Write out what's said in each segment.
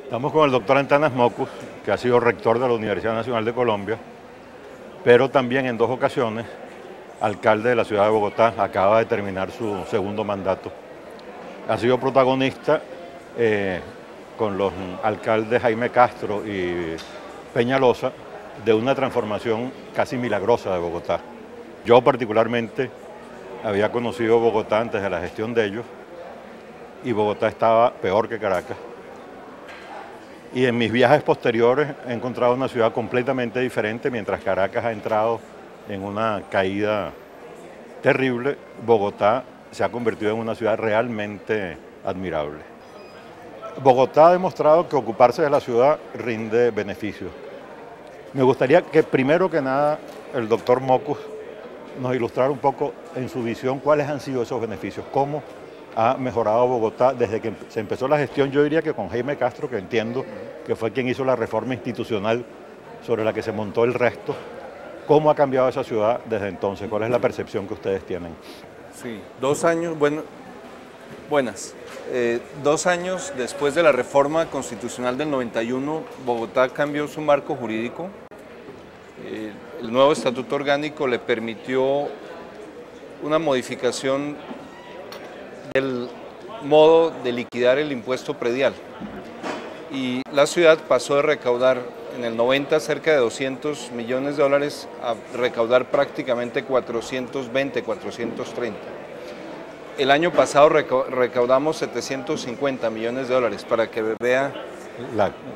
Estamos con el doctor Antanas Mockus, que ha sido rector de la Universidad Nacional de Colombia, pero también en dos ocasiones alcalde de la ciudad de Bogotá, acaba de terminar su segundo mandato. Ha sido protagonista con los alcaldes Jaime Castro y Peñalosa de una transformación casi milagrosa de Bogotá. Yo particularmente había conocido Bogotá antes de la gestión de ellos y Bogotá estaba peor que Caracas. Y en mis viajes posteriores he encontrado una ciudad completamente diferente, mientras Caracas ha entrado en una caída terrible. Bogotá se ha convertido en una ciudad realmente admirable. Bogotá ha demostrado que ocuparse de la ciudad rinde beneficios. Me gustaría que primero que nada el doctor Mockus nos ilustrara un poco en su visión cuáles han sido esos beneficios, cómo ha mejorado Bogotá desde que se empezó la gestión. Yo diría que con Jaime Castro, que entiendo que fue quien hizo la reforma institucional sobre la que se montó el resto. ¿Cómo ha cambiado esa ciudad desde entonces? ¿Cuál es la percepción que ustedes tienen? Sí, 2 años, buenas. 2 años después de la reforma constitucional del 91, Bogotá cambió su marco jurídico. El nuevo estatuto orgánico le permitió una modificación del modo de liquidar el impuesto predial. Y la ciudad pasó de recaudar en el 90 cerca de 200 millones de dólares a recaudar prácticamente 420, 430. El año pasado recaudamos 750 millones de dólares, para que vea,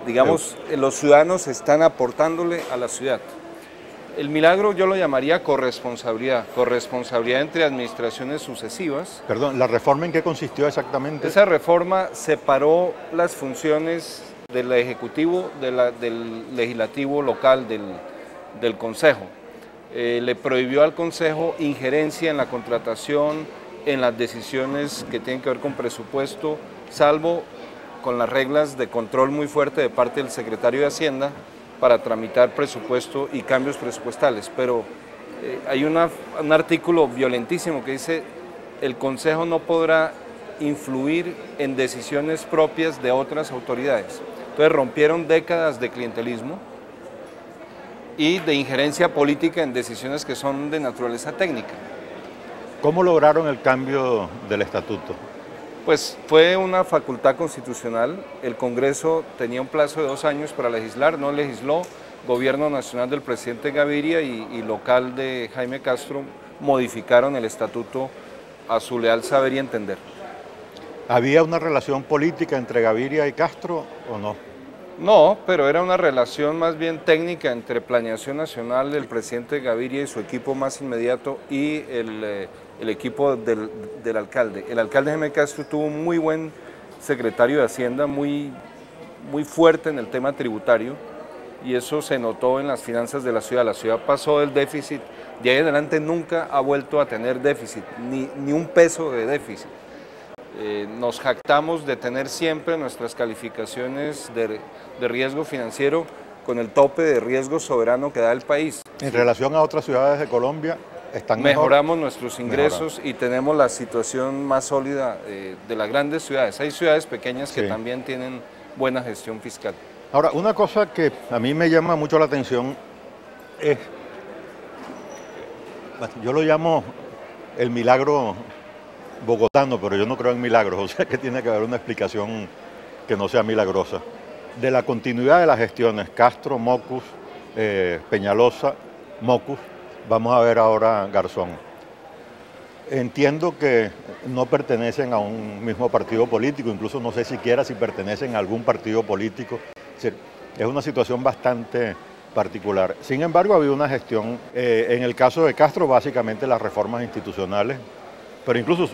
digamos, los ciudadanos están aportándole a la ciudad. El milagro yo lo llamaría corresponsabilidad entre administraciones sucesivas. Perdón, ¿la reforma en qué consistió exactamente? Esa reforma separó las funciones del Ejecutivo del Legislativo local, del Consejo. Le prohibió al Consejo injerencia en la contratación, en las decisiones que tienen que ver con presupuesto, salvo con las reglas de control muy fuerte de parte del secretario de Hacienda para tramitar presupuesto y cambios presupuestales. Pero hay un artículo violentísimo que dice: el Consejo no podrá influir en decisiones propias de otras autoridades. Entonces rompieron décadas de clientelismo y de injerencia política en decisiones que son de naturaleza técnica. ¿Cómo lograron el cambio del estatuto? Pues fue una facultad constitucional. El Congreso tenía un plazo de 2 años para legislar, no legisló. Gobierno nacional del presidente Gaviria y local de Jaime Castro modificaron el estatuto a su leal saber y entender. ¿Había una relación política entre Gaviria y Castro o no? No, pero era una relación más bien técnica entre Planeación Nacional del presidente Gaviria y su equipo más inmediato y el equipo del alcalde. El alcalde Jaime Castro tuvo un muy buen secretario de Hacienda, muy fuerte en el tema tributario, y eso se notó en las finanzas de la ciudad. La ciudad pasó del déficit, de ahí en adelante nunca ha vuelto a tener déficit, ni un peso de déficit. Nos jactamos de tener siempre nuestras calificaciones de riesgo financiero con el tope de riesgo soberano que da el país. En relación a otras ciudades de Colombia, ¿están mejor? Mejoramos nuestros ingresos y tenemos la situación más sólida de las grandes ciudades. Hay ciudades pequeñas que también tienen buena gestión fiscal. Ahora, una cosa que a mí me llama mucho la atención es, yo lo llamo el milagro bogotano, pero yo no creo en milagros, o sea que tiene que haber una explicación que no sea milagrosa. De la continuidad de las gestiones, Castro, Mockus, Peñalosa, Mockus, vamos a ver ahora Garzón. Entiendo que no pertenecen a un mismo partido político, incluso no sé siquiera si pertenecen a algún partido político. Es una situación bastante particular. Sin embargo, ha habido una gestión, en el caso de Castro, básicamente las reformas institucionales, pero incluso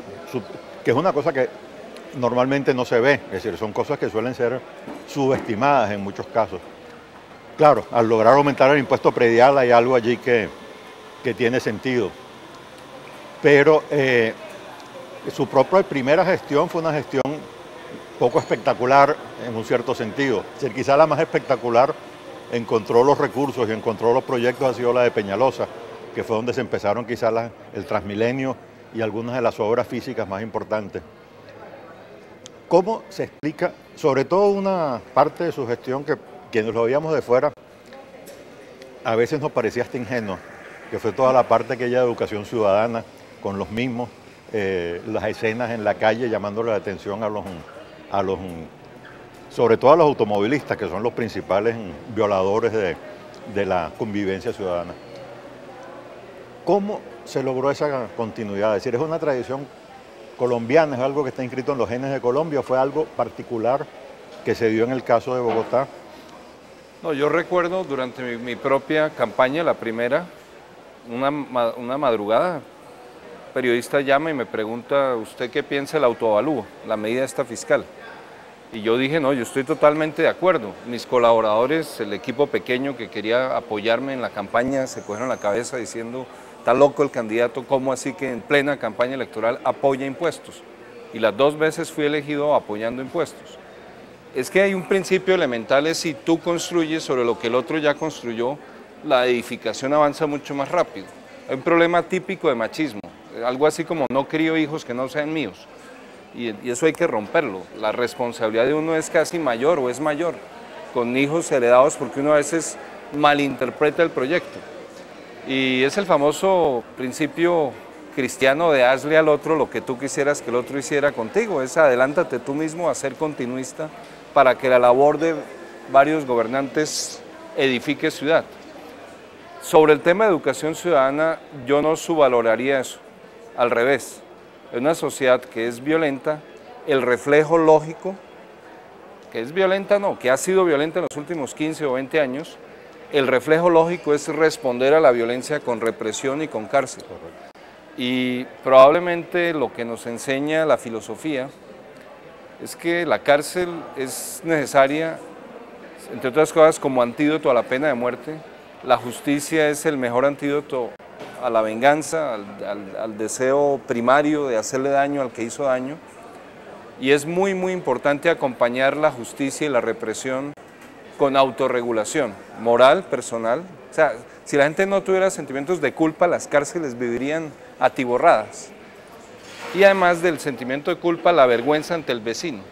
que es una cosa que normalmente no se ve, es decir, son cosas que suelen ser subestimadas en muchos casos. Claro, al lograr aumentar el impuesto predial hay algo allí que tiene sentido, pero su propia primera gestión fue una gestión poco espectacular en un cierto sentido. Es decir, quizá la más espectacular encontró los recursos y encontró los proyectos ha sido la de Peñalosa, que fue donde se empezaron quizá el Transmilenio y algunas de las obras físicas más importantes. ¿Cómo se explica, sobre todo una parte de su gestión que quienes lo veíamos de fuera, a veces nos parecía hasta ingenuo, que fue toda la parte aquella de educación ciudadana, con los mismos, las escenas en la calle llamándole la atención a los, sobre todo a los automovilistas, que son los principales violadores de la convivencia ciudadana? ¿Cómo se logró esa continuidad? Es decir, ¿es una tradición colombiana, es algo que está inscrito en los genes de Colombia, o fue algo particular que se dio en el caso de Bogotá? No, yo recuerdo durante mi propia campaña, la primera, una madrugada, un periodista llama y me pregunta, ¿usted qué piensa del autoavalúo, la medida esta fiscal? Y yo dije, no, yo estoy totalmente de acuerdo. Mis colaboradores, el equipo pequeño que quería apoyarme en la campaña, se cogieron la cabeza diciendo, está loco el candidato, ¿cómo así que en plena campaña electoral apoya impuestos? Y las 2 veces fui elegido apoyando impuestos. Es que hay un principio elemental, es si tú construyes sobre lo que el otro ya construyó, la edificación avanza mucho más rápido. Hay un problema típico de machismo, algo así como no crío hijos que no sean míos. Y eso hay que romperlo. La responsabilidad de uno es casi mayor o es mayor, con hijos heredados porque uno a veces malinterpreta el proyecto. Y es el famoso principio cristiano de hazle al otro lo que tú quisieras que el otro hiciera contigo, es adelántate tú mismo a ser continuista para que la labor de varios gobernantes edifique ciudad. Sobre el tema de educación ciudadana, yo no subvaloraría eso, al revés. En una sociedad que es violenta, el reflejo lógico, que es violenta no, que ha sido violenta en los últimos 15 o 20 años, el reflejo lógico es responder a la violencia con represión y con cárcel. Y probablemente lo que nos enseña la filosofía es que la cárcel es necesaria, entre otras cosas, como antídoto a la pena de muerte. La justicia es el mejor antídoto a la venganza, al deseo primario de hacerle daño al que hizo daño. Y es muy, muy importante acompañar la justicia y la represión con autorregulación moral, personal. O sea, si la gente no tuviera sentimientos de culpa, las cárceles vivirían atiborradas. Y además del sentimiento de culpa, la vergüenza ante el vecino.